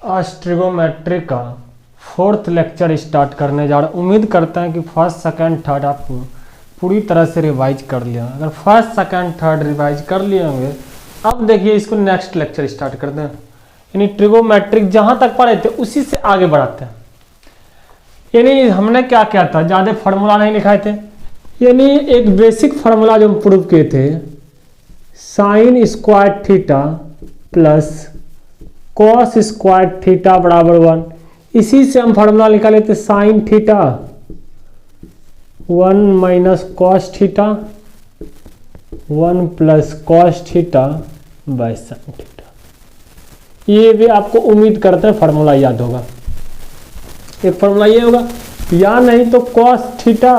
आज ट्रिगोमेट्री का 4th lecture start करने जा रहा हूँ। उम्मीद करते हैं कि फर्स्ट सेकंड थर्ड आप पूरी तरह से रिवाइज कर लिया। अगर फर्स्ट सेकंड थर्ड रिवाइज कर लिए होंगे, अब देखिए इसको नेक्स्ट लेक्चर स्टार्ट करते हैं। यानी ट्रिगोमेट्रिक जहाँ तक पढ़े थे उसी से आगे बढ़ाते हैं। यानी हमने क्या किया था, ज़्यादा फार्मूला नहीं लिखाए थे। यानी एक बेसिक फार्मूला जो हम प्रूव किए थे, sign square theta plus cos square theta बराबर 1। इसी से हम फार्मूला निकाले थे sign theta 1 minus cos theta 1 plus cos theta by sine theta. ये भी आपको उम्मीद करते हैं फार्मूला याद होगा। एक फार्मूला ये होगा, या नहीं तो cos theta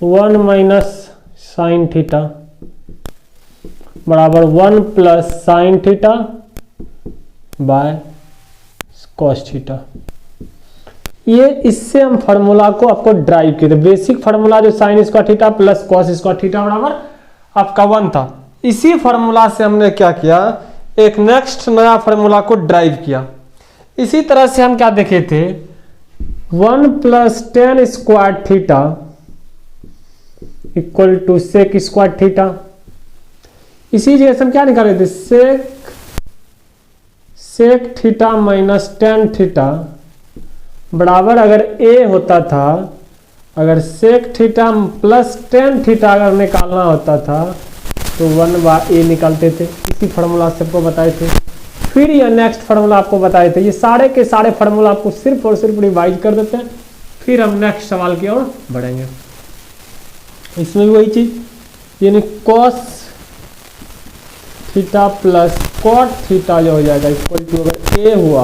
1 minus sine theta बराबर 1 plus sine theta by cos theta. ये इससे हम फार्मूला को आपको ड्राइव किए थे। बेसिक फार्मूला जो sign square theta plus cos square theta बराबर आपका 1 था। इसी फार्मूला से हमने क्या किया, एक नेक्स्ट नया फार्मूला को ड्राइव किया। इसी तरह से हम क्या देखे थे, 1 plus tan square theta equal to sec square theta. इसी जगह से हम क्या निकाले थे, sec theta minus tan theta बराबर, अगर ए होता था, अगर sec theta plus tan theta अगर निकालना होता था तो 1/a निकालते थे। इसी फार्मूला से आपको बताए थे। फिर यह नेक्स्ट फार्मूला आपको बताए थे। ये सारे के सारे फार्मूला आपको सिर्फ और सिर्फ रिवाइज कर देते हैं। फिर हम नेक्स्ट सवाल की ओर बढ़ेंगे। इसमें भी वही चीज, यानी cos theta plus cot theta जो हो जाएगा इक्वल टू, अगर ए हुआ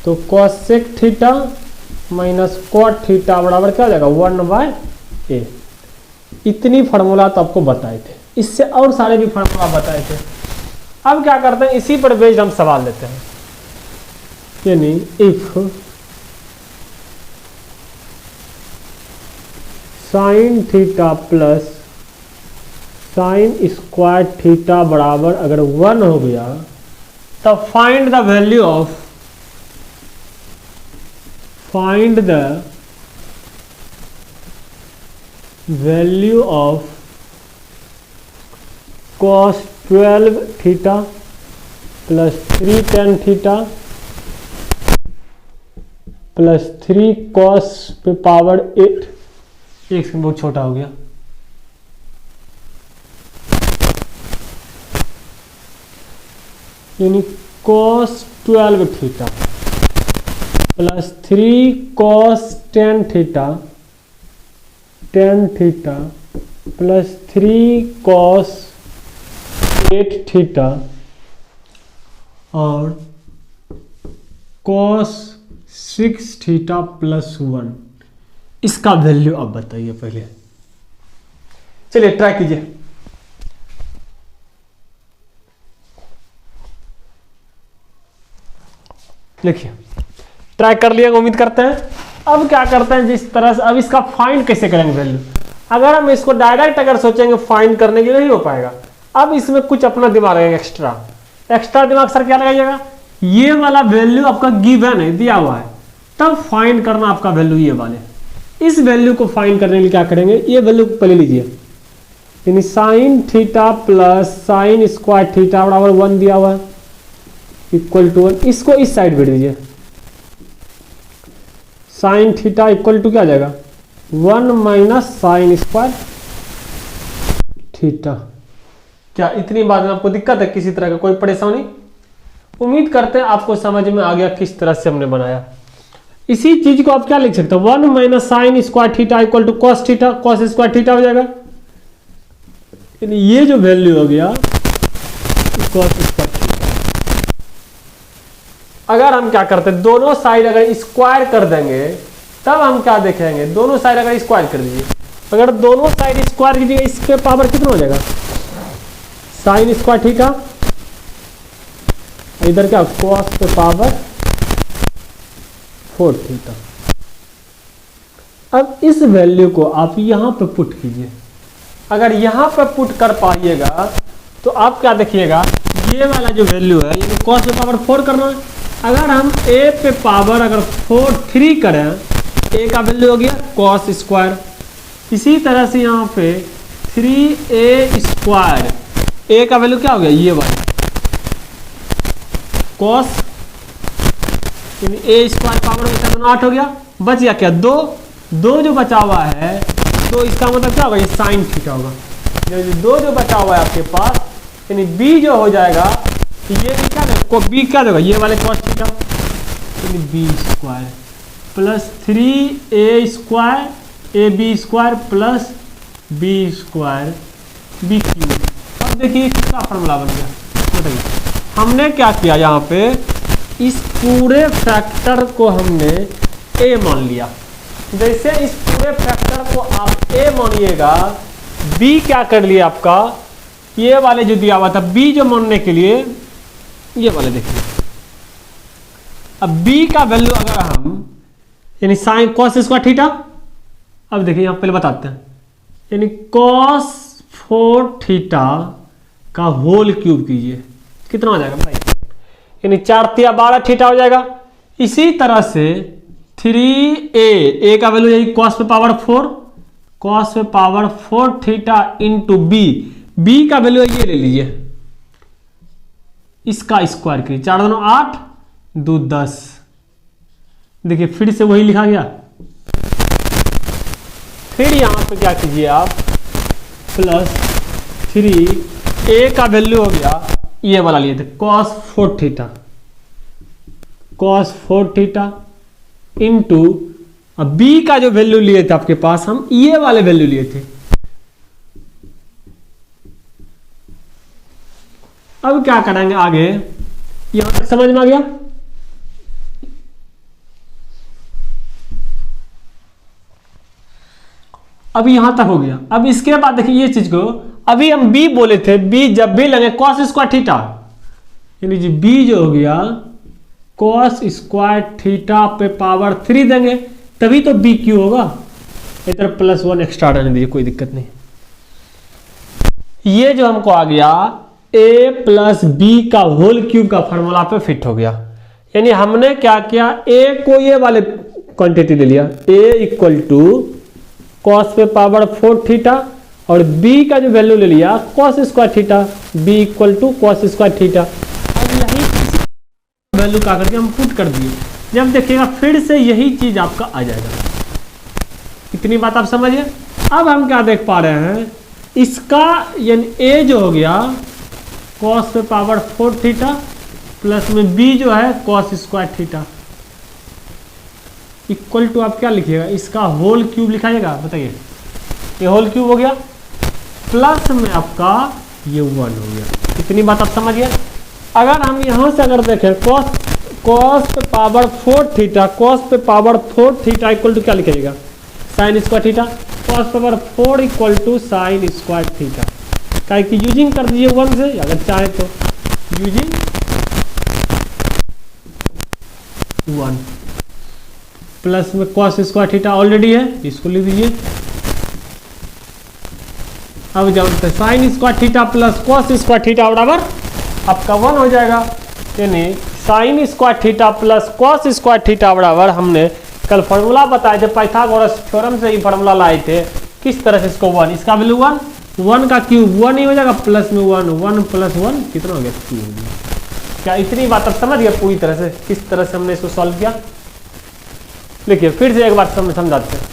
तो cosec theta minus cot theta बराबर क्या हो जाएगा 1/a। इतनी फार्मूला तो आपको बताए थे। इससे और सारे भी फार्मूला बताए थे। अब क्या करते हैं, इसी पर बेस्ड हम सवाल लेते हैं। यानी if sine theta plus sine square theta बराबर अगर 1 हो गया, तब find the value of cos 12 theta plus 3 tan theta plus 3 cos पे पावर 8। एक से बहुत छोटा हो गया। यानी cos 12 theta plus 3 cos 10 theta plus 3 cos 8 theta और cos 6 थीटा प्लस 1। इसका वैल्यू आप बताइए पहले। चलिए ट्राई कीजिए। देखिए ट्राई कर लिया, उम्मीद करते हैं। अब क्या करते हैं, जिस तरह से अब इसका फाइंड कैसे करेंगे वैल्यू। अगर हम इसको डायरेक्ट अगर सोचेंगे फाइंड करने के लिए नहीं हो पाएगा। अब इसमें कुछ अपना दिमाग लगेगा, एक्स्ट्रा दिमाग। सर क्या लगाइएगा, ये वाला वैल्यू आपका गिवन है, दिया हुआ है, तब फाइंड करना आपका वैल्यू ये वाले। इस वैल्यू को फाइंड करने के लिए क्या करेंगे, ये वैल्यू पहले लीजिए। यानी sine theta plus sine square theta बराबर 1 दिया हुआ है इक्वल टू 1। इसको इस साइड भेज दीजिए। साइन थीटा इक्वल टू क्या आ जाएगा 1 माइनस साइन स्क्वायर थीटा। क्या इतनी बात में आपको दिक्कत है, किसी तरह का कोई परेशानी? उम्मीद करते हैं आपको समझ में आ गया किस तरह से हमने बनाया। इसी चीज को आप क्या लिख सकते हो, 1 minus sine square theta equal to cos theta, cos square theta हो जाएगा। ये जो वैल्यू हो गया कॉस स्क्वायर थीटा। अगर हम क्या करते हैं, दोनों साइड अगर स्क्वायर कर देंगे तब हम क्या देखेंगे, दोनों साइड अगर स्क्वायर कर दीजिए, अगर दोनों साइड स्क्वायर कीजिएगा, इसके पावर कितना हो जाएगा साइन स्क्वायर थीटा, इधर क्या कॉस पे पावर 4 थीटा। अब इस वैल्यू को आप यहां पे पुट कीजिए। अगर यहां पे पुट कर पाइएगा तो आप क्या देखिएगा, ये वाला जो वैल्यू है ये cos पे पावर 4 करना है। अगर हम a पे पावर अगर 3 करें, a का वैल्यू हो गया cos स्क्वायर। इसी तरह से यहाँ पे 3a स्क्वायर, a का वैल्यू क्या हो गया ये वाला cos, यानी a स्क्वायर पावर में 7 8 हो गया। बच गया क्या 2, 2 जो बचा हुआ है तो इसका मतलब क्या होगा, ये साइन थीटा होगा। यानी 2 जो बचा हुआ है आपके पास, यानी b जो हो जाएगा ये भी क्या देगा, b क्या देगा ये वाले cos थीटा, यानी b square plus 3a square ab square plus b square b cube. अब देखिए किसका फॉर्मूला बन गया, बताइए। हमने क्या किया, यहाँ पे इस पूरे फैक्टर को हमने a मान लिया। जैसे इस पूरे फैक्टर को आप a मानिएगा, b क्या कर लिया आपका, ये वाले जो दिया हुआ था b जो मानने के लिए ये वाले देखिए। अब b का वैल्यू अगर हम यानी साइन cos स्क्वायर थीटा, अब देखिए यहाँ पहले बताते हैं, यानी cos 4 थीटा का होल क्यूब कीजिए, कितना हो जाएगा बताइए, यानी 4 तिया 12 थीटा हो जाएगा। इसी तरह से 3a का वैल्यू यही cos पे पावर 4, cos पे पावर 4 थीटा इंटू b का वैल्यू ये ले लीजिए, इसका स्क्वायर करिए, 4 2 8 2 10। देखिए फिर से वही लिखा गया। फिर यहां पे क्या कीजिए आप, प्लस 3a का वैल्यू हो गया ये वाला लिए थे cos 4 थीटा, cos 4 थीटा इंटू अब b का जो वैल्यू लिए थे आपके पास, हम ये वाले वैल्यू लिए थे। अब क्या करेंगे आगे, यहां तक समझ में आ गया। अब यहां तक हो गया। अब इसके बाद देखिए ये चीज को, अभी हम b बोले थे, b जब भी लगे cos स्क्वायर थीटा, यानी जी b जो हो गया cos स्क्वायर थीटा पे पावर 3 देंगे तभी तो b क्यू होगा। इधर प्लस 1 एक्स्ट्रा रहने दीजिए, कोई दिक्कत नहीं। ये जो हमको आ गया a प्लस b का होल क्यूब का फॉर्मूला पे फिट हो गया। यानी हमने क्या किया, a को ये वाले क्वांटिटी ले लिया, a इक्वल टू cos पे पावर 4 थीटा, और b का जो वैल्यू ले लिया cos square theta, b equal to cos square theta. अब यही वैल्यू का करके हम पुट कर दिए, जब देखिएगा फिर से यही चीज आपका आ जाएगा। इतनी बात आप समझिए। अब हम क्या देख पा रहे हैं, इसका यानी a जो हो गया cos पे पावर 4 थीटा प्लस में b जो है cos square theta equal to आप क्या लिखिएगा, इसका होल क्यूब लिखाइएगा। बताइए, ये होल क्यूब हो गया प्लस में आपका ये 1 हो गया। इतनी बात आप समझिए। अगर हम यहां से अगर देखें cos पे पावर 4 थीटा, cos पे पावर 4 थीटा इक्वल टू क्या लिखिएगा, sine square theta, cos power 4 equal to sine square theta. क्या कि यूजिंग कर दीजिए 1 से, अगर चाहे तो यूजिंग 1 प्लस में cos स्क्वायर थीटा ऑलरेडी है, इसको लिख दीजिए। अब जब sign square theta plus cos square theta बराबर आपका 1 हो जाएगा। यानी sign square theta plus cos square theta बराबर, हमने कल फॉर्मूला बताए थे, पाइथागोरस थ्योरम से ही फॉर्मूला लाए थे। किस तरह से इसको 1, इसका वैल्यू 1, 1 का क्यूब 1 ही हो जाएगा, प्लस में 1, 1 प्लस 1 कितना हो गया 2 हो गया। क्या इतनी बात आप समझ गए पूरी तरह से, किस तरह से हमने इसको सॉल्व किया। देखिए फिर से एक बार समझाते हैं।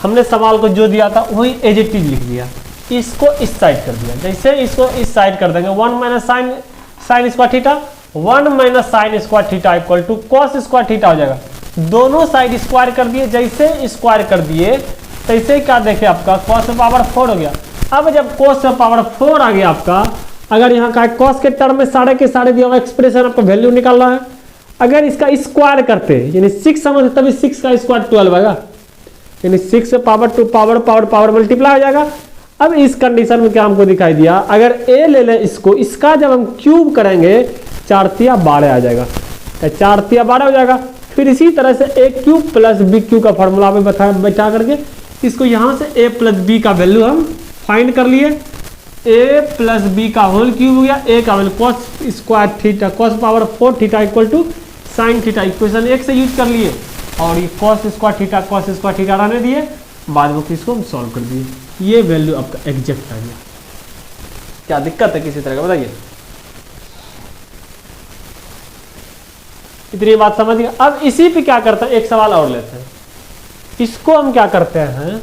हमने सवाल को जो दिया था वही एज इट इज लिख दिया, इसको इस साइड कर दिया। जैसे इसको इस साइड कर देंगे 1 minus sine square theta, 1 minus sine square theta equal to cos square theta हो जाएगा। दोनों साइड स्क्वायर कर दिए, जैसे स्क्वायर कर दिए तैसे क्या देखे आपका cos पावर 4 हो गया। अब जब cos पावर 4 आ गया आपका, अगर यहाँ का cos के टर्म में सारे के सारे दिया हुआ एक्सप्रेशन आपको वैल्यू निकालना है, अगर इसका स्क्वायर करते यानी 6 समझ, तभी 6 का स्क्वायर 12 आएगा, यानी 6 से power 2 power power power multiply हो जाएगा। अब इस कंडीशन में क्या हमको दिखाई दिया, अगर a ले लें इसको, इसका जब हम क्यूब करेंगे 4 तिया 12 आ जाएगा, 4 तिया 12 हो जाएगा। फिर इसी तरह से a cube plus b cube का फॉर्मूला में बैठा करके इसको यहाँ से a प्लस b का वैल्यू हम फाइंड कर लिए। ए प्लस बी का होल क्यूब हो गया, ए का value cos square theta cos power 4 theta equal to sine theta, equation 1 से यूज कर लिए और ये कॉस स्क्वायर थीटा रहने दिए, बाद में इसको हम सॉल्व कर दिए, ये वैल्यू आपका एग्जैक्ट आ गया। क्या दिक्कत है किसी तरह का बताइए? इतनी बात समझ गए। अब इसी पे क्या करते हैं, एक सवाल और लेते हैं, इसको हम क्या करते हैं,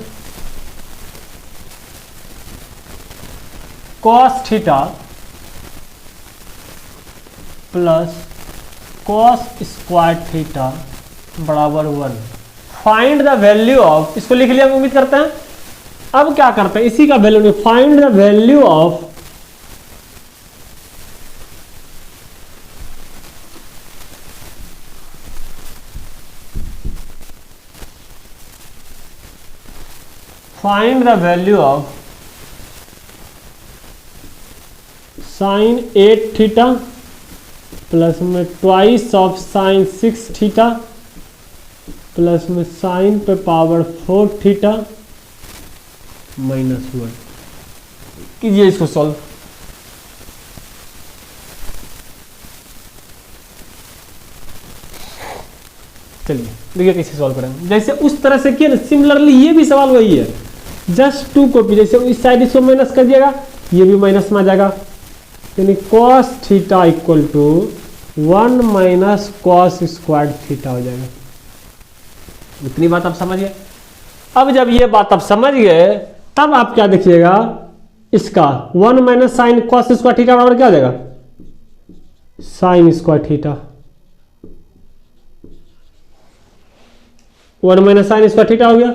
cos theta plus cos square theta बराबर 1, फाइंड द वैल्यू ऑफ, इसको लिख लिया उम्मीद करते हैं। अब क्या करते हैं, इसी का value, find the value of sine 8 theta plus में twice of sine 6 theta plus में साइन पे पावर 4 थीटा माइनस 1, कीजिए इसको सॉल्व। चलिए देखिए कैसे सॉल्व करेंगे, जैसे उस तरह से किया ना, सिमिलरली ये भी सवाल वही है, जस्ट 2 कॉपी, जैसे इस साइड इसको माइनस कर दिएगा, ये भी माइनस में आ जाएगा, यानी cos theta equal to 1 minus cos square theta हो जाएगा। इतनी बात आप समझिए। अब जब ये बात आप समझ गए, तब आप क्या देखिएगा, इसका 1 minus sine cos square theta बराबर क्या हो जाएगा, sign square theta, 1 minus sine square theta हो गया।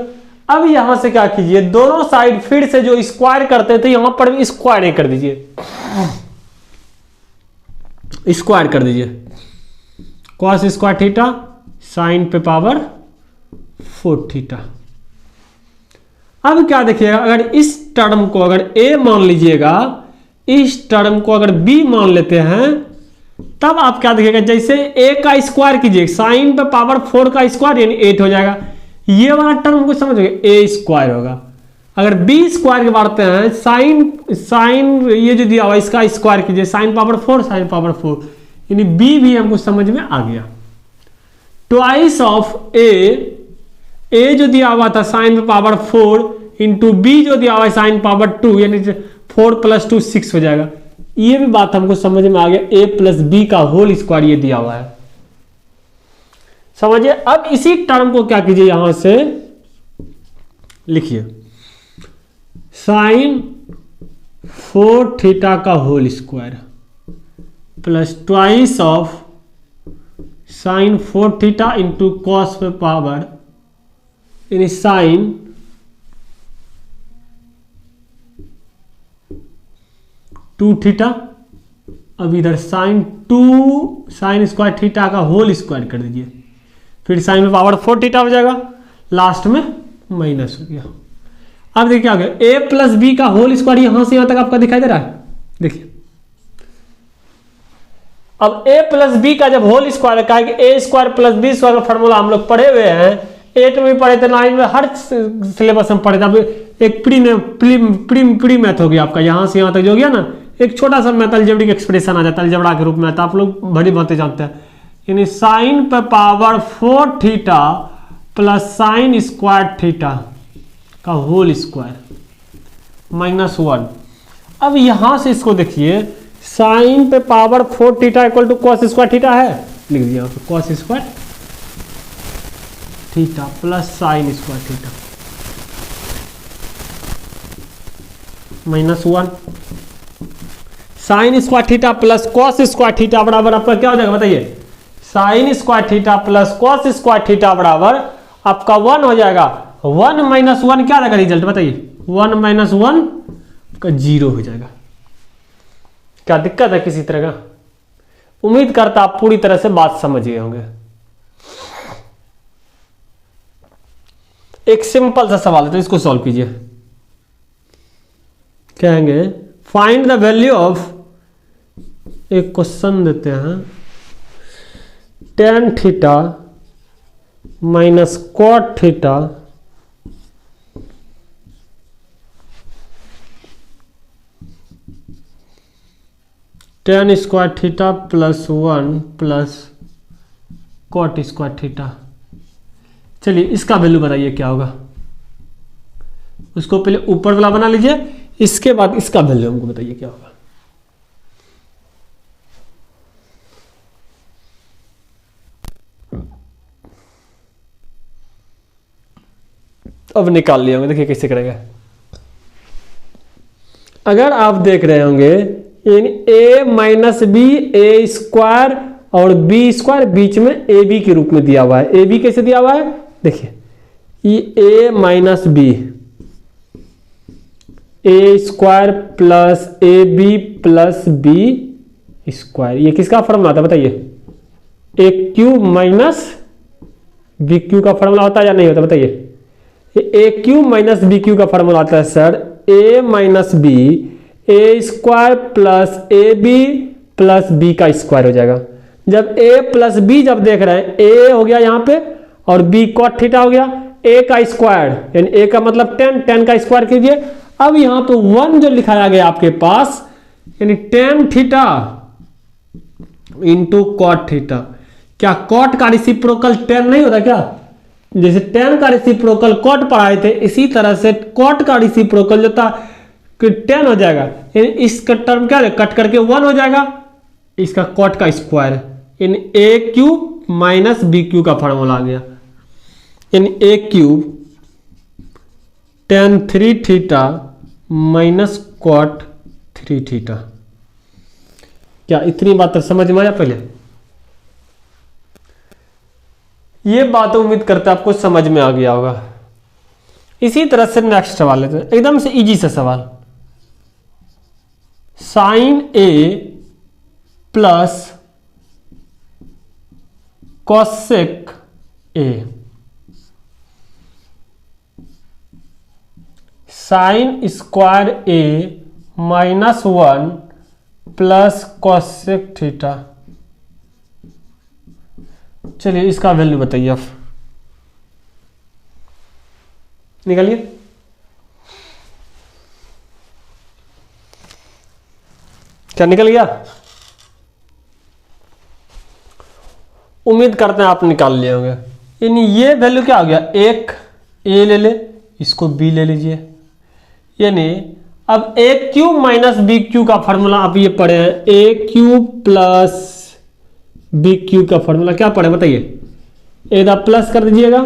अब यहां से क्या कीजिए, दोनों साइड फिर से जो स्क्वायर करते थे यहां पर भी स्क्वायर नहीं कर दीजिए, स्क्वायर कर दीजिए, कॉस स्क्वायर थीटा साइन पे पावर 4 थीटा। अब क्या देखिएगा, अगर इस टर्म को अगर a मान लीजिएगा, इस टर्म को अगर b मान लेते हैं, तब आप क्या देखिएगा, जैसे a का स्क्वायर कीजिए, साइन पे पावर 4 का स्क्वायर यानी 8 हो जाएगा, ये वाला टर्म को समझोगे a स्क्वायर होगा। अगर b स्क्वायर के बांटते हैं, साइन ये जो दिया हुआ इसका स्क्वायर कीजिए, साइन पावर 4 यानी b भी हमको समझ में आ गया। ट्वाइस ऑफ a जो दिया हुआ था साइन पावर 4 इंटू b जो दिया हुआ है साइन पावर 2 यानी 4 + 2 6 हो जाएगा। ये भी बात हमको समझ में आ गया, a प्लस बी का होल स्क्वायर ये दिया हुआ है, समझिए। अब इसी टर्म को क्या कीजिए, यहां से लिखिए साइन 4 थीटा का whole square plus twice of sine 4 theta into cos पे पावर यानी साइन 2 थीटा। अब इधर साइन स्क्वायर थीटा का होल स्क्वायर कर दीजिए, फिर साइन में पावर 4 थीटा हो जाएगा, लास्ट में माइनस हो गया। अब देखिए क्या हो गया, a प्लस बी का होल स्क्वायर यहां से यहां तक आपका दिखाई दे रहा है, देखिए। अब a प्लस बी का जब होल स्क्वायर का है, a square plus B square का फॉर्मूला हम लोग पढ़े हुए हैं, 8 में भी पढ़े थे, 9 में, हर सिलेबस में पढ़े थे। अब एक प्री मैथ हो गया आपका, यहां से यहां तक जो गया ना, एक छोटा सा मैथ अलजेब्रिक एक्सप्रेशन आ जाता है अलजेब्रा के रूप में, तो आप लोग बड़ी बातें जानते हैं, यानी साइन पे power 4 theta plus sine square theta का होल स्क्वायर माइनस 1। अब यहां से इसको देखिए, साइन पे power 4 theta equal to cos square theta है, लिख दिया cos square theta plus sine square theta minus 1। Sine square theta plus cos square theta बराबर आपका क्या हो जाएगा बताइए, sine square theta plus cos square theta बराबर आपका 1 हो जाएगा। 1 माइनस 1 क्या रहेगा रिजल्ट बताइए, 1 माइनस 1 का 0 हो जाएगा। क्या दिक्कत है किसी तरह का? उम्मीद करता आप पूरी तरह से बात समझ गए होंगे। एक सिंपल सा सवाल है, तो इसको सॉल्व कीजिए। कहेंगे फाइंड द वैल्यू ऑफ, एक क्वेश्चन देते हैं, tan theta minus cot theta tan square theta plus 1 plus cot square theta. चलिए इसका वैल्यू बताइए क्या होगा, उसको पहले ऊपर वाला बना लीजिए, इसके बाद इसका वैल्यू हमको बताइए क्या होगा। अब निकाल लिया होंगे, देखिए कैसे करेगा। अगर आप देख रहे होंगे इन a minus b, A square और बी स्क्वायर बीच में ए बी के रूप में दिया हुआ है। ए बी कैसे दिया हुआ है, देखिए ये a minus b, A square plus A B plus B square, ये किसका फॉर्मूला था बताइए, a cube minus B cube का फॉर्मूला होता है या नहीं होता बताइए। A cube minus B cube का फॉर्मूला आता है sir, a minus b, A square plus A B plus b का स्क्वायर हो जाएगा। जब ए प्लस बी जब देख रहे हैं, ए हो गया यहां पे और बी कॉट थीटा हो गया, ए का स्क्वायर यानी ए का मतलब 10, 10 का स्क्वायर कीजिए। अब यहां पे 1 जो लिखाया गया आपके पास यानी tan theta into cot theta. क्या कॉट का रिसिप्रोकल tan नहीं होता क्या, जैसे tan का रिसिप्रोकल कॉट पढ़ाए थे, इसी तरह से कॉट का रिसिप्रोकल जो था कि 10 हो जाएगा, यानी इसका टर्म क्या है कट करके 1 हो जाएगा, इसका कॉट का स्क्वायर यानी A cube minus B cube का फॉर्मूला आ गया, यानी A cube tan 3 theta minus cot 3 theta. क्या इतनी बात तो समझ में आया पहले, ये बात उम्मीद करते आपको समझ में आ गया होगा। इसी तरह से नेक्स्ट सवाल लेते हैं, एकदम से इजी सा सवाल। Sine a plus cosec a, sine square a minus 1 plus cosec theta. चलिए इसका वैल्यू बताइए आप, निकालिए। क्या निकल गया, उम्मीद करते हैं आप निकाल लिए होंगे। यानी ये वैल्यू क्या हो गया, एक ए ले ले, इसको बी ले लीजिए, यानी अब A cube minus B cube का फॉर्मूला आप ये पढ़े हैं, A cube plus B cube का फॉर्मूला क्या पढ़े बताइए, ए दा प्लस कर दीजिएगा,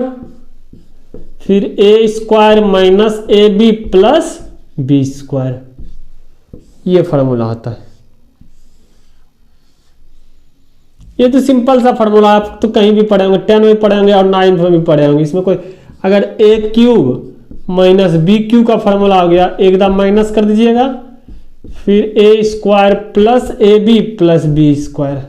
फिर A square minus A B plus B square, ये फॉर्मूला होता है। ये तो सिंपल सा फॉर्मूला, आप तो कहीं भी पढ़े होंगे, 10 में पढ़े होंगे और 9 में भी पढ़े होंगे। इसमें कोई अगर A cube minus B cube का फॉर्मूला हो गया, एकदम माइनस कर दीजिएगा, फिर A square plus A B plus B square.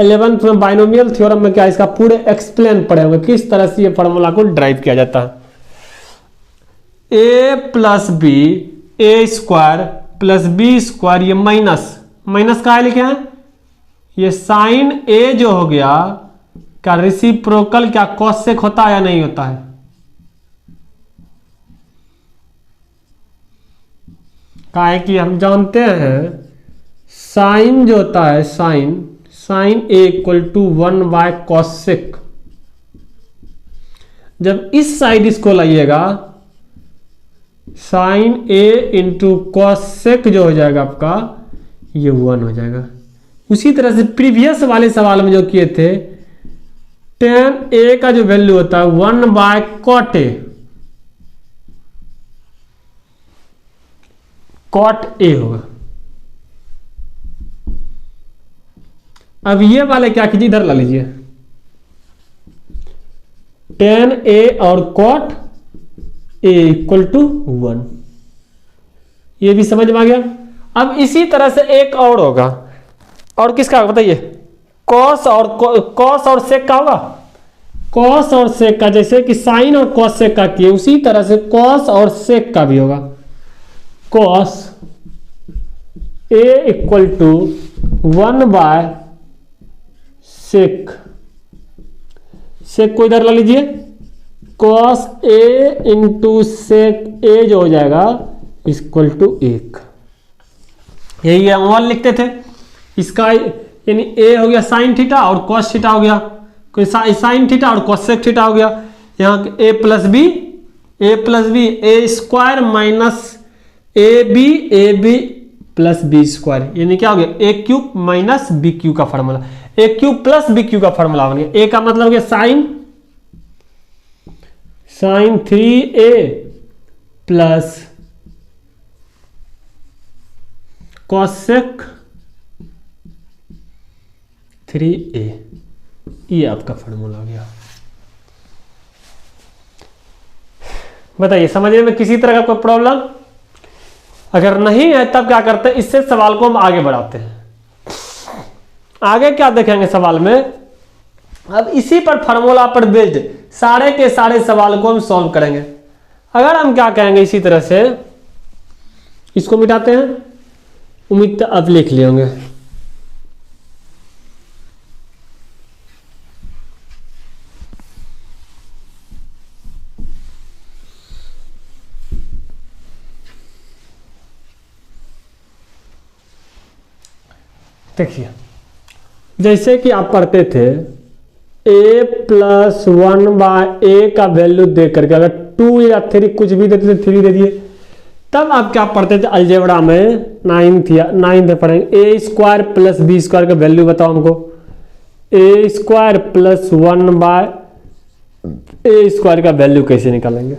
11th में बाइनोमियल थ्योरम में क्या इसका पूरे एक्सप्लेन पढ़े होंगे किस तरह से ये फॉर्मूला को ड्राइव किया जाता है। ए प्लस बी, ए स्क्वायर प्लस बी स्क्वायर, ये माइनस माइनस का है लिखे हैं, ये साइन ए जो हो गया क्या रेसिप्रोकल क्या कॉसेक होता है या नहीं होता है, क्या है कि हम जानते हैं साइन जो होता है sine a equal to 1 by cosec. जब इस साइड इसको लाइएगा साइन ए इंटू कॉसेक जो हो जाएगा आपका ये 1 हो जाएगा। उसी तरह से प्रीवियस वाले सवाल में जो किए थे tan ए का जो वैल्यू होता है 1 by cot a, cot a होगा। अब ये वाले क्या कीजिए, इधर ला लीजिए, tan ए और कॉट ए इक्वल टू 1, ये भी समझ में आ गया। अब इसी तरह से एक और होगा, और किसका बताइए, कॉस और सेक का होगा। कॉस और सेक का जैसे कि साइन और कॉस सेक का किए, उसी तरह से कॉस और सेक का भी होगा। Cos A equal to 1 by sec, sec को इधर ला लीजिए, कॉस ए इंटू सेक ए जो हो जाएगा इक्वल टू 1, यही हम 1 लिखते थे। इसका यानी ए हो गया साइन थीटा और कॉस थीटा हो गया, कोई साइन थीटा और कॉसेक थीटा हो गया। यहाँ A plus B A square minus A B plus B square, यानी क्या हो गया A cube minus B cube का formula, A cube plus B cube का फॉर्मूला बन गया। ए का मतलब हो गया sign 3a plus cosec 3a, ये आपका फॉर्मूला हो गया। बताइए समझने में किसी तरह का कोई प्रॉब्लम? अगर नहीं है तब क्या करते हैं, इससे सवाल को हम आगे बढ़ाते हैं। आगे क्या देखेंगे सवाल में, अब इसी पर फॉर्मूला पर बेस्ड सारे के सारे सवाल को हम सॉल्व करेंगे। अगर हम क्या कहेंगे इसी तरह से, इसको मिटाते हैं, उम्मीद अब लिख लिए होंगे। देखिए जैसे कि आप पढ़ते थे a प्लस 1/a का वैल्यू दे करके, अगर 2 या 3 कुछ भी देते थे 3 दे दिए, तब आप क्या पढ़ते थे अलजेब्रा में 9th पढ़ेंगे ए स्क्वायर प्लस बी स्क्वायर का वैल्यू बताओ हमको, ए स्क्वायर प्लस 1/a स्क्वायर का वैल्यू कैसे निकालेंगे।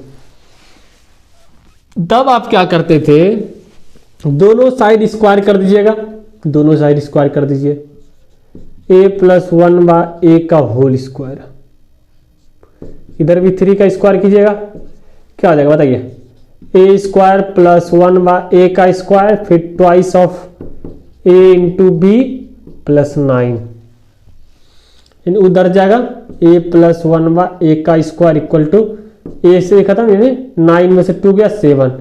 तब आप क्या करते थे, दोनों साइड स्क्वायर कर दीजिएगा, दोनों साइड स्क्वायर कर दीजिए, a प्लस 1/a का होल स्क्वायर, इधर भी 3 का स्क्वायर कीजिएगा, क्या हो जाएगा बताइए, a स्क्वायर प्लस 1/a का स्क्वायर, फिर twice of a into b plus 9, उधर जाएगा a प्लस 1/a का स्क्वायर इक्वल टू a से खत्म, यानी 9 में से 2 गया 7,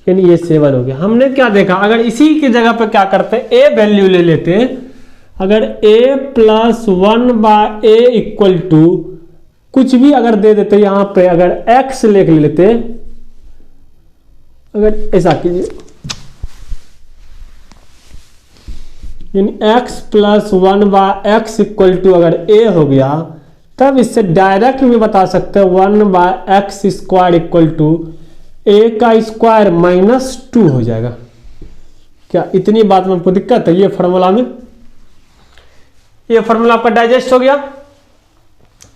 यानी ये 7 हो गया। हमने क्या देखा, अगर इसी की जगह पर क्या करते ए वैल्यू ले लेते, अगर a plus 1/a equal to कुछ भी अगर दे देते, यहां पे अगर x लिख लेते, अगर ऐसा कीजिए, यानी x plus 1/x equal to अगर a हो गया, तब इससे डायरेक्ट भी बता सकते हैं 1/x square equal to a का स्क्वायर माइनस 2 हो जाएगा। क्या इतनी बात में आपको दिक्कत है? ये फॉर्मूला में, ये फॉर्मूला आपका डाइजेस्ट हो गया।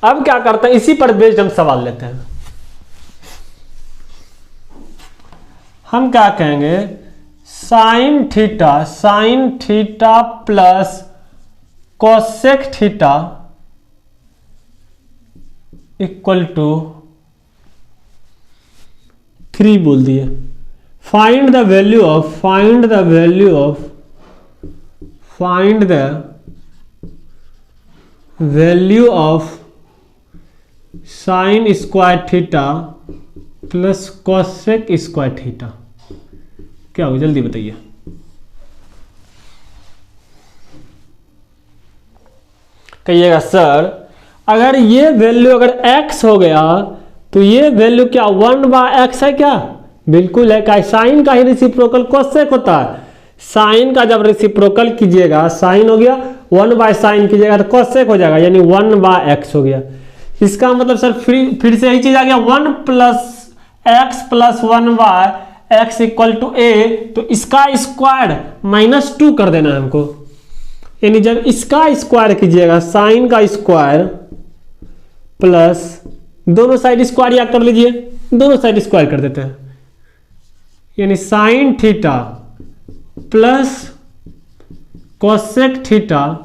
अब क्या करते हैं, इसी पर बेस्ड हम सवाल लेते हैं। हम क्या कहेंगे, sine theta plus cosec theta equal to 3 बोल दिए। Find the value of sine square theta plus cosec square theta, क्या होगा जल्दी बताइए। कहिएगा सर अगर ये वैल्यू अगर x हो गया तो ये वैल्यू क्या 1/x है क्या? बिल्कुल है। क्या साइन का ही रेसिप्रोकल कोसेक होता है। साइन का जब रेसिप्रोकल कीजिएगा, साइन हो गया 1/sin कीजिएगा तो कोसेक हो जाएगा, यानी 1/x हो गया। इसका मतलब सर फिर से यही चीज आ गया 1 plus x plus 1/x equal to a, तो इसका स्क्वायर माइनस 2 कर देना है हमको, यानी जब इसका स्क्वायर कीजिएगा साइन का स्क्वायर प्लस दोनों साइड स्क्वायर याद कर लीजिए, दोनों साइड स्क्वायर कर देते हैं, यानी sine theta plus cosec theta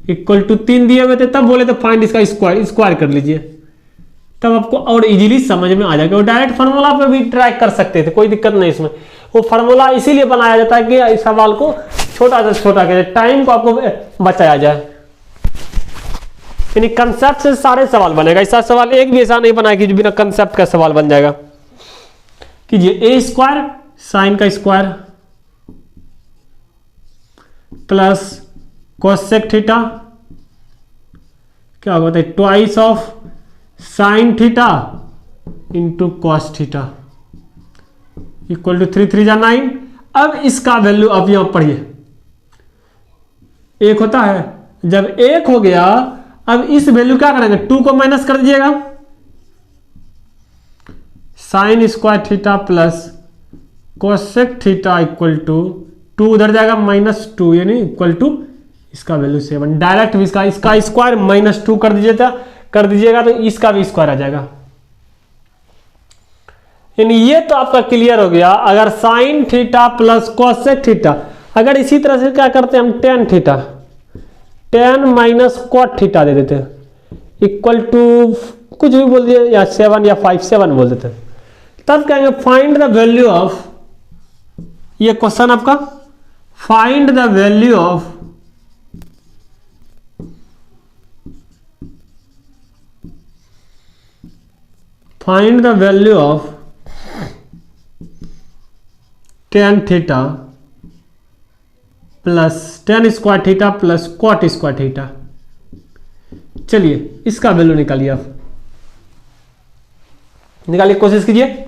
equal to 3 दिए हुए थे, तब बोले तो फाइंड इसका स्क्वायर कर लीजिए, तब आपको और इजीली समझ में आ जाएगा। और डायरेक्ट फार्मूला पे भी ट्राई कर सकते थे, कोई दिक्कत नहीं इसमें। वो फार्मूला इसीलिए बनाया जाता है कि इस सवाल को छोटा से छोटा करें, टाइम को आपको बचाया जाए। यानी कंसेप्ट से सारे सवाल बनेगा, ऐसा सवाल एक भी ऐसा नहीं बना कि बिना कंसेप्ट का सवाल बन जाएगा। कीजिए ए स्क्वायर साइन का स्क्वायर प्लस कोसेक थीटा, क्या होगा बताइए, twice of sine theta into cos theta equal to 3 3 जा 9। अब इसका वैल्यू आप यहां पढ़िए, 1 होता है। जब 1 हो गया, अब इस वैल्यू क्या करेंगे, 2 को माइनस कर दीजिएगा, sine square theta plus cosec theta equal to 2 उधर जाएगा -2 यानी इक्वल टू इसका वैल्यू 7। डायरेक्ट भी इसका स्क्वायर -2 कर दीजिएगा तो इसका भी स्क्वायर आ जाएगा। यानी ये तो आपका क्लियर हो गया। अगर sine theta plus cosec theta, अगर इसी तरह से क्या करते हैं हम, tan theta, tan minus cot theta दे देते हैं इक्वल टू कुछ भी बोल दिए, या 7 या 5 7 बोल देते हैं। तब कहेंगे फाइंड द वैल्यू ऑफ, ये क्वेश्चन आपका, find the value of tan theta plus tan square theta plus cot square theta. चलिए इसका वैल्यू निकालिए, आप निकालिए, कोशिश कीजिए।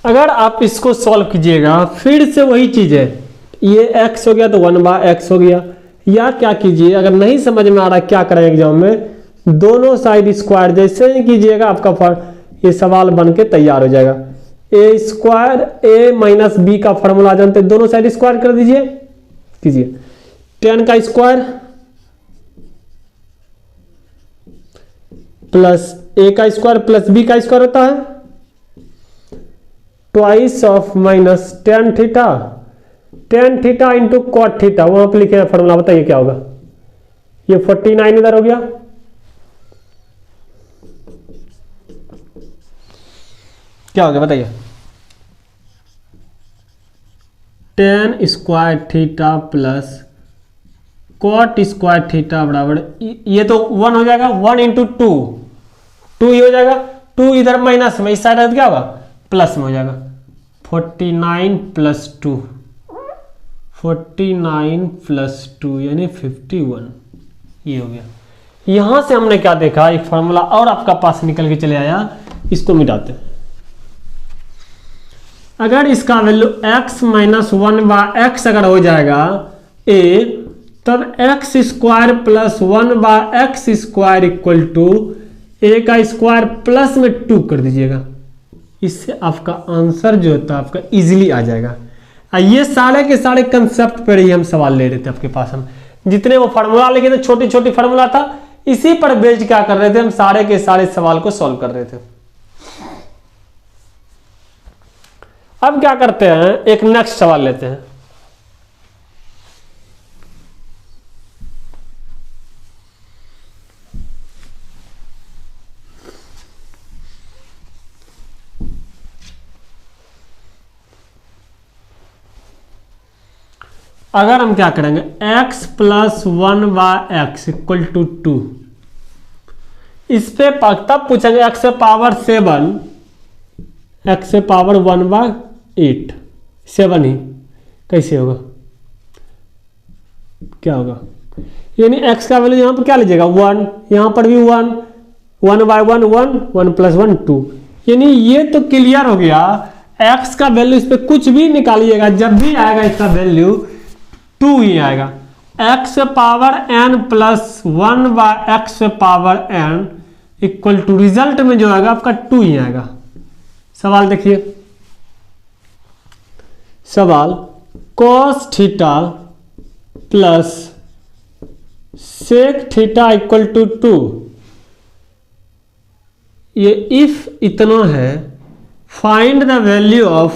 अगर आप इसको सॉल्व कीजिएगा, फिर से वही चीज है, ये x हो गया तो 1/x हो गया। या क्या कीजिए, अगर नहीं समझ में आ रहा क्या करें एग्जाम में, दोनों साइड स्क्वायर जैसे ही कीजिएगा आपका ये सवाल बन के तैयार हो जाएगा। A square a minus b का फॉर्मूला जानते, दोनों साइड स्क्वायर कर दीजिए, कीजिए। 10 का स्क्वायर प्लस a का स्क्वायर प्लस b का स्क्वायर होता है twice of minus tan theta into cot theta, वहां पर लिखे फॉर्मूला, बताइए क्या होगा। ये 49 इधर हो गया, क्या हो गया बताइए। tan square theta plus cot square theta बराबर, ये तो 1 हो जाएगा, 1 इंटू 2 ही हो जाएगा, 2 इधर माइनस में, इस साइड क्या होगा, प्लस में हो जाएगा। 49 प्लस 2, 49 प्लस 2 यानी 51, ये हो गया। यहां से हमने क्या देखा, एक फॉर्मूला और आपका पास निकल के चले आया, इसको मिटाते हैं। अगर इसका वैल्यू x माइनस 1/x अगर हो जाएगा a, तब x square plus 1/x square equal to a का स्क्वायर प्लस में 2 कर दीजिएगा। इससे आपका आंसर जो होता है आपका इजीली आ जाएगा। ये सारे के सारे कंसेप्ट पर ही हम सवाल ले रहे थे आपके पास। हम जितने वो फार्मूला लिखे थे, छोटी छोटी फार्मूला था, इसी पर बेस्ड क्या कर रहे थे, हम सारे के सारे सवाल को सॉल्व कर रहे थे। अब क्या करते हैं, एक नेक्स्ट सवाल लेते हैं। अगर हम क्या करेंगे, x plus 1/x equal to 2, इस पे तब पूछेंगे x से पावर 7, x से पावर 1/8, 7 ही कैसे होगा, क्या होगा। यानी x का वैल्यू यहां पर क्या लीजिएगा, 1, यहां पर भी 1, 1/1 1, 1 प्लस 1 2। यानी ये तो क्लियर हो गया, x का वैल्यू इस पे कुछ भी निकालिएगा, जब भी आएगा इसका वैल्यू 2 ही आएगा। x power n plus 1/x power n equal to, result में जो आएगा आपका 2 ही आएगा। सवाल देखिए, सवाल cos theta plus sec theta equal to 2, ये इफ इतना है, find the value of,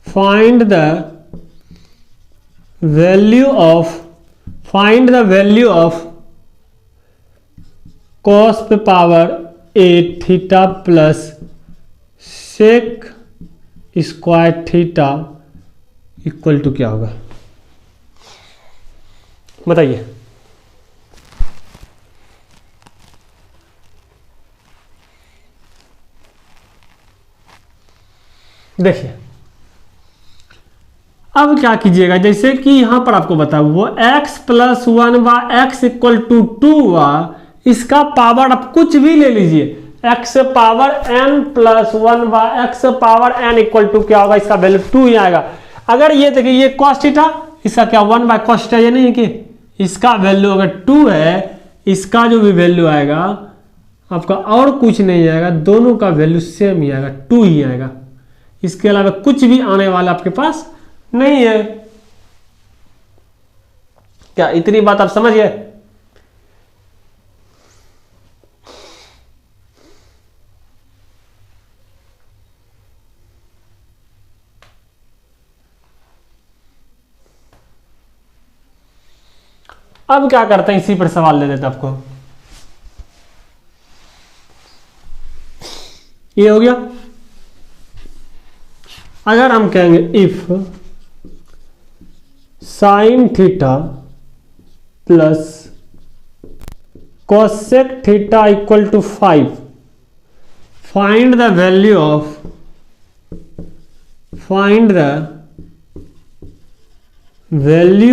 find the value of cos पे power 8 theta plus sec square theta equal to क्या होगा, बताइए। देखिए अब क्या कीजिएगा, जैसे कि यहां पर आपको बताया वो x plus 1/x equal to 2 हुआ, इसका पावर आप कुछ भी ले लीजिए, x power n plus 1/x⁴n equal to क्या होगा, इसका वैल्यू 2 ही आएगा। अगर ये देखिए ये cos थीटा, इसका क्या 1/cos थीटा, ये नहीं है कि इसका वैल्यू अगर 2 है, इसका जो भी वैल्यू आएगा आपका और कुछ नहीं आएगा, दोनों का वैल्यू सेम ही आएगा, 2 ही आएगा। इसके अलावा कुछ भी आने वाला आपके पास नहीं है। क्या इतनी बात आप समझ गए? अब क्या करते हैं, इसी पर सवाल ले लेते आपको। ये हो गया। अगर हम कहेंगे if sine theta plus cosec theta equal to 5, find the value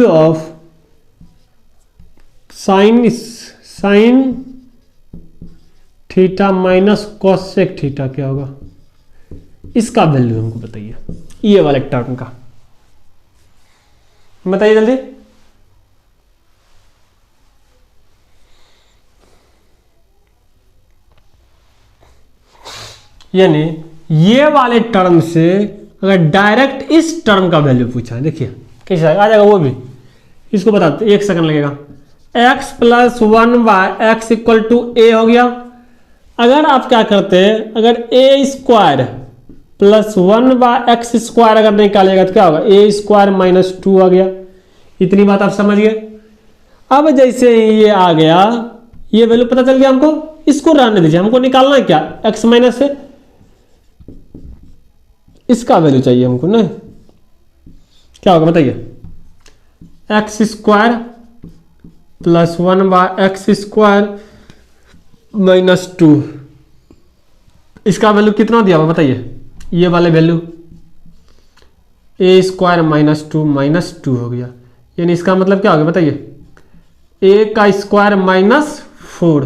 of sine theta minus cosec theta क्या होगा, इसका वैल्यू हमको बताइए, ये वाले टर्म का बताइए जल्दी। यानी ये वाले टर्म से अगर डायरेक्ट इस टर्म का वैल्यू पूछा है, देखिए कैसे आ जाएगा वो भी, इसको बताते 1 सेकंड लगेगा। x plus 1/x equal to A हो गया। अगर आप क्या करते हैं, अगर ए स्क्वायर प्लस 1/x² अगर निकालेगा तो क्या होगा, a² माइनस 2 आ गया। इतनी बात आप समझ गए। अब जैसे ये आ गया, ये वैल्यू पता चल गया हमको, इसको रहने दीजिए, हमको निकालना है क्या, x माइनस से इसका वैल्यू चाहिए हमको ना, क्या होगा बताइए, x² प्लस 1/x² माइनस 2, इसका वैल्यू कितना दिया हुआ बताइए, ये वाले वैल्यू a² माइनस 2 माइनस 2 हो गया। यानी इसका मतलब क्या हो गया बताइए, a का स्क्वायर माइनस 4।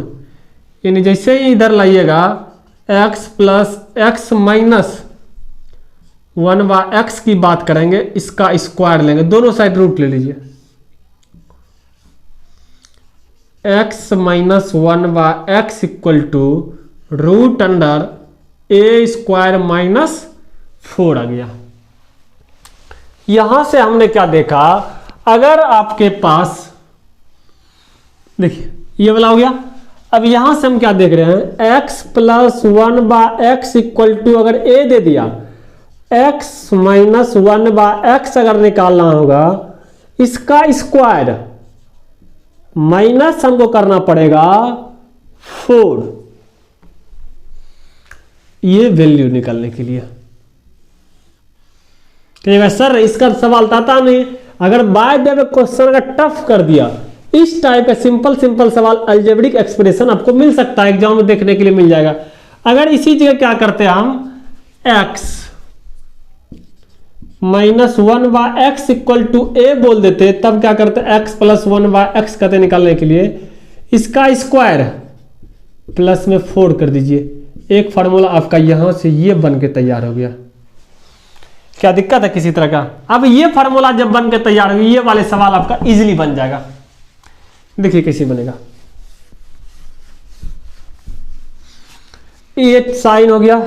यानी जैसे ही इधर लाइएगा x plus x minus 1/x की बात करेंगे, इसका स्क्वायर लेंगे, दोनों साइड रूट ले लीजिए, x minus 1/x equal to root under a² minus 4 आ गया। यहां से हमने क्या देखा, अगर आपके पास देखिए ये वाला हो गया। अब यहां से हम क्या देख रहे हैं, x plus 1/x equal to अगर a दे दिया, x माइनस 1/x अगर निकालना होगा, इसका स्क्वायर माइनस हमको करना पड़ेगा 4, ये वैल्यू निकालने के लिए। कहेगा सर इसका सवाल आता नहीं, अगर बाय द वे क्वेश्चन अगर टफ कर दिया, इस टाइप का सिंपल सवाल अलजेब्रिक एक्सप्रेशन आपको मिल सकता है, एग्जाम में देखने के लिए मिल जाएगा। अगर इसी जगह क्या करते हैं हम, x minus 1/x equal to a बोल देते, तब क्या करते x प्लस 1/x कहते निकालने के लिए, इसका स्क्वायर प्लस में 4 कर दीजिए, एक फार्मूला आपका यहां से ये बन के तैयार हो गया। क्या दिक्कत है किसी तरह का? अब ये फार्मूला जब बन के तैयार हो, ये वाले सवाल आपका इजीली बन जाएगा। देखिए कैसे बनेगा, ये साइन हो गया,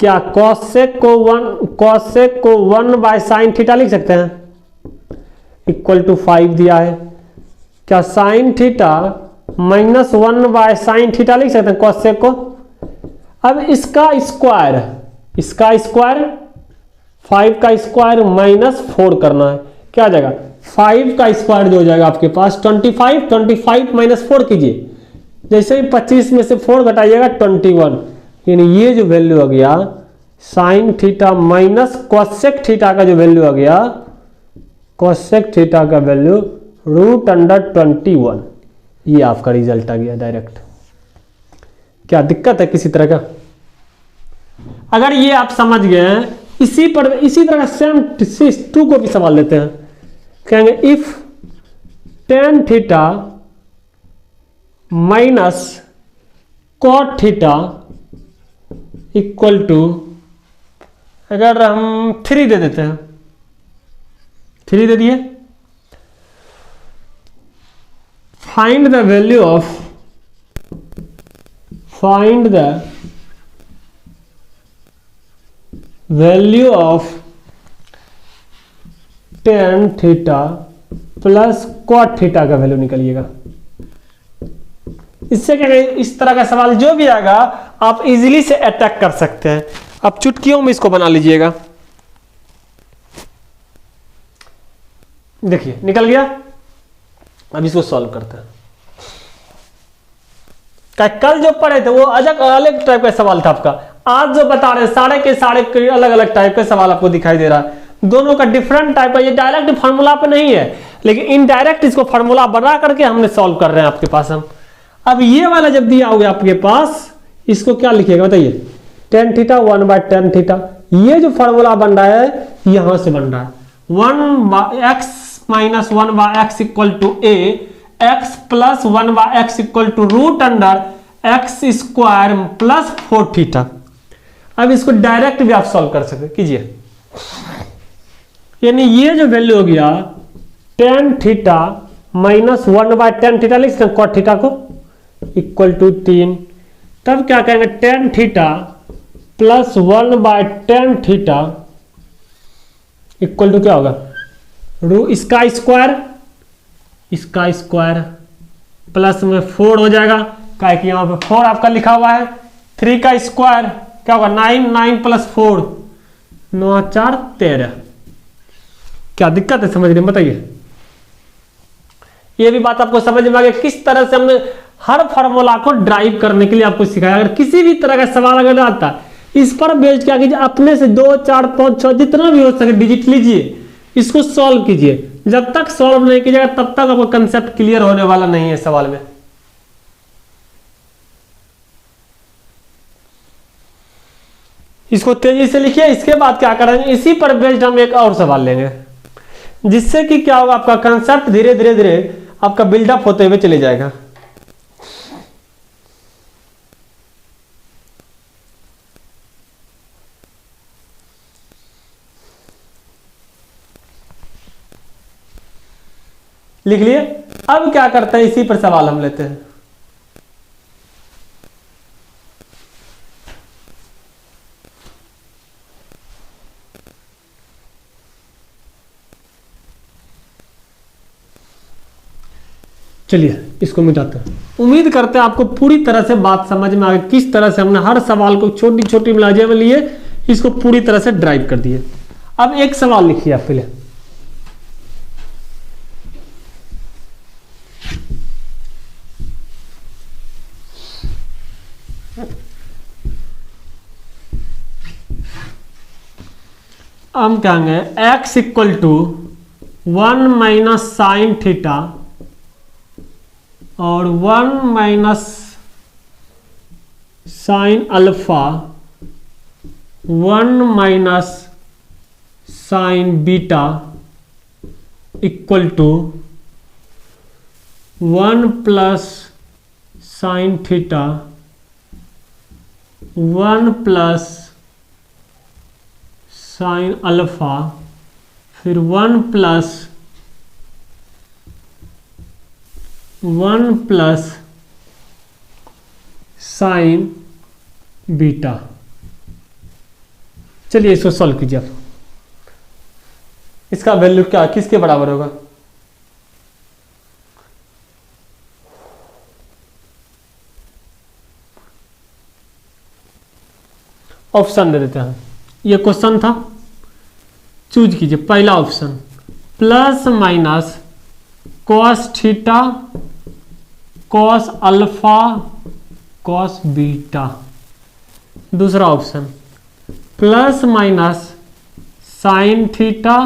क्या कॉसेक को 1/sin थीटा लिख सकते हैं, इक्वल टू 5 दिया है। क्या sign theta minus 1/sin theta लिख सकते हैं कॉसेक को। अब इसका स्क्वायर 5 का स्क्वायर माइनस 4 करना है, क्या आ जाएगा, 5 का स्क्वायर जो हो जाएगा आपके पास 25 माइनस 4 कीजिए, जैसे ही 25 में से 4 घटाइएगा 21, यानी ये जो वैल्यू आ गया sine theta minus cosec theta का जो वैल्यू आ गया, कोसेक थीटा का वैल्यू रूट अंडर 21, ये आपका रिजल्ट आ गया डायरेक्ट। क्या दिक्कत है किसी तरह का? अगर ये आप समझ गए, इसी तरह सेम 2 को भी सवाल लेते हैं, कहेंगे if tan theta minus cot theta equal to, अगर हम 3 दे देते हैं, 3 दे दिए, find the value of, find the value of tan theta plus cot theta का वैल्यू निकलिएगा। इससे क्या, इस तरह का सवाल जो भी आएगा आप इजीली से अटैक कर सकते हैं। अब चुटकियों में इसको बना लीजिएगा। देखिए निकल गया। अब इसको सॉल्व करते हैं। कल जो पढ़े थे वो अलग टाइप का सवाल था आपका, आज जो बता रहे हैं सारे के सारे अलग अलग टाइप के सवाल आपको दिखाई दे रहा है। दोनों का डिफरेंट टाइप का, ये डायरेक्ट फार्मूला पे नहीं है लेकिन इनडायरेक्ट इसको फार्मूला बना करके हमने सॉल्व कर रहे हैं आपके पास हम। अब ये वाला जब दिया होगा आपके पास, इसको क्या लिखिएगा बताइए, tan थीटा 1/tan थीटा। ये जो फार्मूला बन रहा है यहां से बन रहा है 1x - 1/x equal to a, x plus 1/x equal to √x² plus 4 theta. अब इसको डायरेक्ट भी आप सॉल्व कर सकते कीजिए, यानी ये जो वैल्यू हो गया tan theta minus 1/tan theta लिख सकते हैं, cot थीटा को इक्वल टू 3। तब क्या कहेंगे, tan theta plus 1/tan theta equal to क्या होगा, इसका स्क्वायर प्लस में 4 हो जाएगा, क्या कि यहां पे 4 आपका लिखा हुआ है। 3 का स्क्वायर क्या होगा, 9, 9 प्लस 4 9 4 13। क्या दिक्कत है समझ रहे बताइए। ये भी बात आपको समझ में आ गया किस तरह से हमने हर फार्मूला को ड्राइव करने के लिए आपको सिखाया। अगर किसी भी तरह का सवाल अगर आता है, इस पर बेस्ड क्या कीजिए, अपने से 2 4 5 6 जितना भी हो सके डिजिट लीजिए, इसको सॉल्व कीजिए। जब तक सॉल्व नहीं कीजिएगा तब तक आपको कंसेप्ट क्लियर होने वाला नहीं है सवाल में। इसको तेजी से लिखिए। इसके बाद क्या करेंगे, इसी पर बेस्ड हम एक और सवाल लेंगे, जिससे कि क्या होगा, आपका कंसेप्ट धीरे धीरे धीरे आपका बिल्डअप होते हुए चले जाएगा। लिख लिए। अब क्या करते हैं, इसी पर सवाल हम लेते हैं। चलिए इसको मिटाते हैं। उम्मीद करते हैं आपको पूरी तरह से बात समझ में आ गई, किस तरह से हमने हर सवाल को छोटी छोटी मुलाजे में लिए, इसको पूरी तरह से ड्राइव कर दिए। अब एक सवाल लिखिए आप पहले। हम कहेंगे x equal to 1 minus sine theta और 1 minus sine alpha 1 minus sine beta equal to 1 plus sine theta 1 plus sine alpha फिर 1 प्लस साइन बीटा। चलिए इसको सॉल्व कीजिए आप। इसका वैल्यू क्या किसके बराबर होगा, ऑप्शन दे देते हैं। ये क्वेश्चन था, चूज कीजिए पहला option plus minus cos theta cos alpha cos beta. दूसरा option plus minus sine theta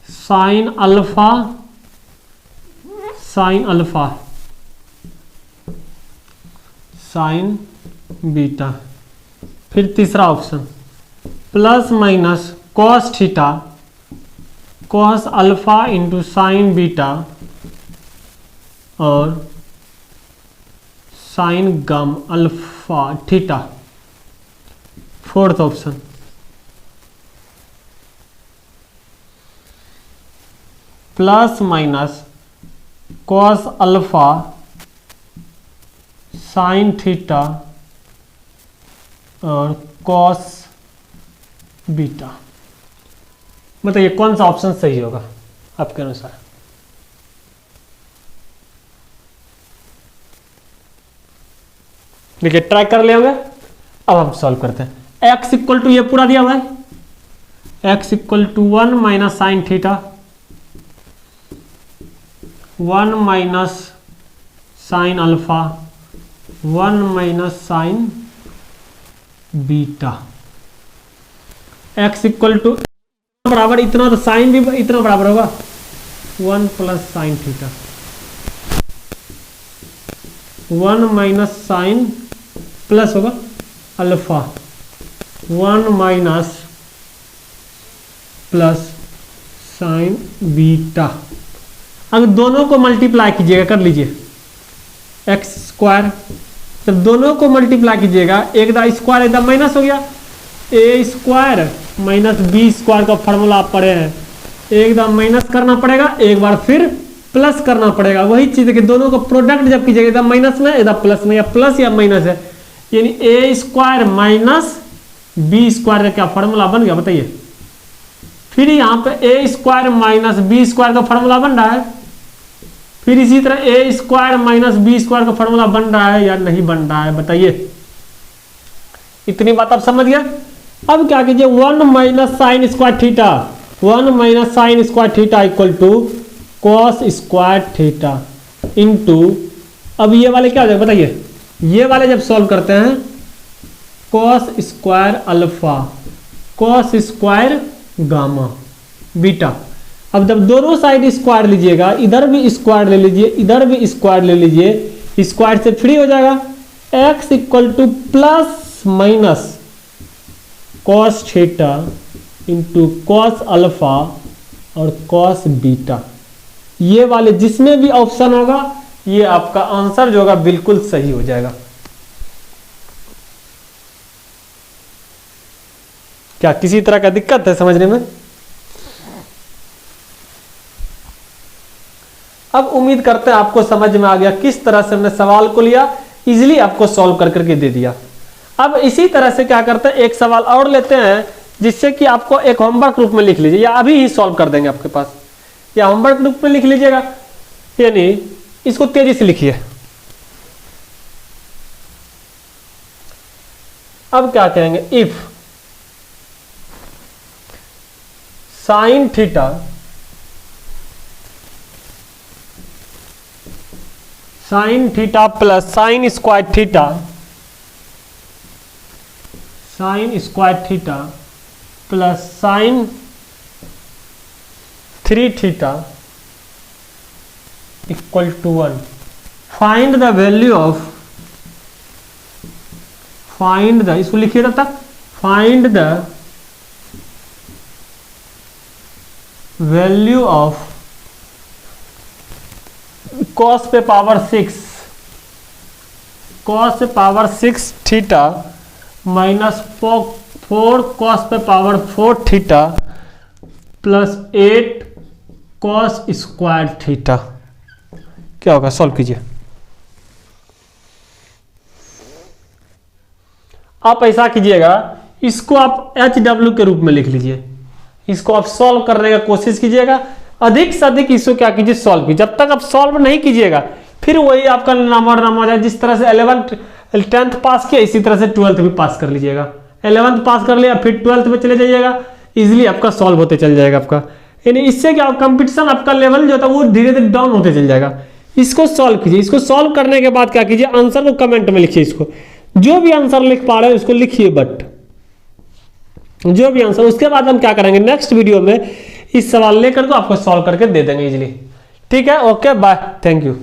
sine alpha sine beta. फिर तीसरा option plus minus cos theta cos alpha into sine beta और sine gamma alpha theta, fourth option. Plus minus cos alpha sine theta और cos beta. बताइए कौन सा option सही होगा आपके अनुसार? देखिए ट्राई कर ले होंगे। अब हम सॉल्व करते हैं। x इक्वल टू ये पूरा दिया हुआ है, x equal to 1 minus sine theta, 1 minus sine alpha, 1 minus sine beta. x equal to बराबर इतना, तो साइन भी इतना बराबर होगा 1 plus sine theta, 1 minus sine plus होगा alpha, 1 minus plus sine beta. अगर दोनों को मल्टीप्लाई कीजिएगा, कर लीजिए एक्स स्क्वायर, जब दोनों को मल्टीप्लाई कीजिएगा एकदम स्क्वायर एकदम माइनस हो गया, ए स्क्वायर माइनस बी स्क्वायर का फॉर्मूला आप पढ़े हैं, एकदम माइनस करना पड़ेगा, एक बार फिर प्लस करना पड़ेगा। वही चीज है कि दोनों का प्रोडक्ट जब कीजिएगा एकदम माइनस में एकदम प्लस में, या प्लस या माइनस है, यानी ए स्क्वायर माइनस बी स्क्वायर का क्या फॉर्मूला बन गया बताइए। फिर यहाँ पे ए स्क्वायर माइनस बी स्क्वायर का फॉर्मूला बन रहा है, फिर इसी तरह ए स्क्वायर माइनस बी स्क्वायर का फॉर्मूला बन रहा है या नहीं बन रहा है बताइए। इतनी बात आप समझ गए। अब क्या कीजिए, 1 minus sine square theta, 1 minus sine square theta equal to cos square theta into, अब ये वाले क्या हो जाएगा बताइए, ये वाले जब सॉल्व करते हैं cos square alpha, cos square gamma beta. अब जब दोनों साइड स्क्वायर लीजिएगा, इधर भी स्क्वायर ले लीजिए, इधर भी स्क्वायर ले लीजिए, स्क्वायर से फ्री हो जाएगा। x equal two plus minus cos theta into cos alpha और कॉस बीटा। ये वाले जिसमें भी ऑप्शन होगा ये आपका आंसर जो होगा बिल्कुल सही हो जाएगा। क्या किसी तरह का दिक्कत है समझने में? अब उम्मीद करते हैं आपको समझ में आ गया किस तरह से हमने सवाल को लिया, इजीली आपको सॉल्व कर करके दे दिया। अब इसी तरह से क्या करते हैं, एक सवाल और लेते हैं जिससे कि आपको एक होमवर्क रूप में लिख लीजिए, या अभी ही सॉल्व कर देंगे आपके पास, या होमवर्क रूप में लिख लीजिएगा, यानी इसको तेजी से लिखिए। अब क्या कहेंगे, if sine theta plus sine square theta, sine square theta plus sine 3 theta equal to 1, find the value of, find the, इसको लिखिए तब तक, find the value of cos पे पावर 6, cos पे पावर 6 थीटा माइनस 4 cos पे power 4 theta plus 8 cos square theta. क्या होगा, solve कीजिए। आप ऐसा कीजिएगा, इसको आप HW के रूप में लिख लीजिए, इसको आप सॉल्व करने का कोशिश कीजिएगा, अधिक से अधिक इसको क्या कीजिए सॉल्व कीजिए। जब तक आप सॉल्व नहीं कीजिएगा फिर वही आपका नंबर हो जाए। जिस तरह से 11th 10th पास किया इसी तरह से 12th भी पास कर लीजिएगा, 11th पास कर लिया फिर 12th में चले जाइएगा, इजीली आपका सॉल्व होते चल जाएगा आपका। यानी इससे क्या कंपटीशन आपका लेवल जो होता है वो धीरे धीरे डाउन होते चल जाएगा। इसको सॉल्व कीजिए, इसको सॉल्व करने के बाद क्या कीजिए, आंसर को कमेंट में लिखिए, इसको जो भी आंसर लिख पा रहे हैं उसको लिखिए, बट जो भी आंसर, उसके बाद हम क्या करेंगे नेक्स्ट वीडियो में इस सवाल लेकर को आपको सॉल्व करके दे देंगे इजीली। ठीक है, ओके बाय, थैंक यू।